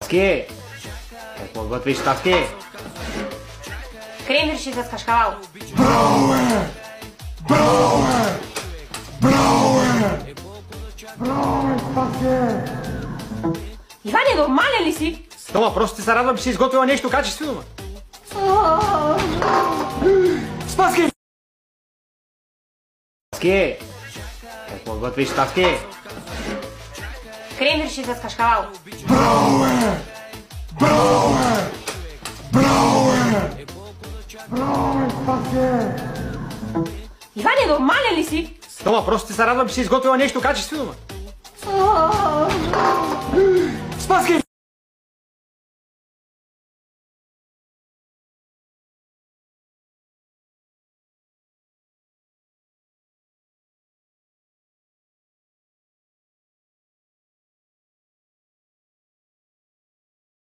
Спаски! Какво готвиш, Спаски? Кренвирши с кашкавал. Браво е! Браво е! Браво е! Браво е, Спаски! Иване, нормален ли си? Тома, просто ти се радвам, че си изготвила нещо качествено. Спаски! Спаски! Какво готвиш, Спаски? Кренвирши с кашкавал. Браво е! Браво е! Браво е! Браво е, Спаски! Иване, нормален ли си? Тома, просто ти се радвам, че си изготвила нещо качествено.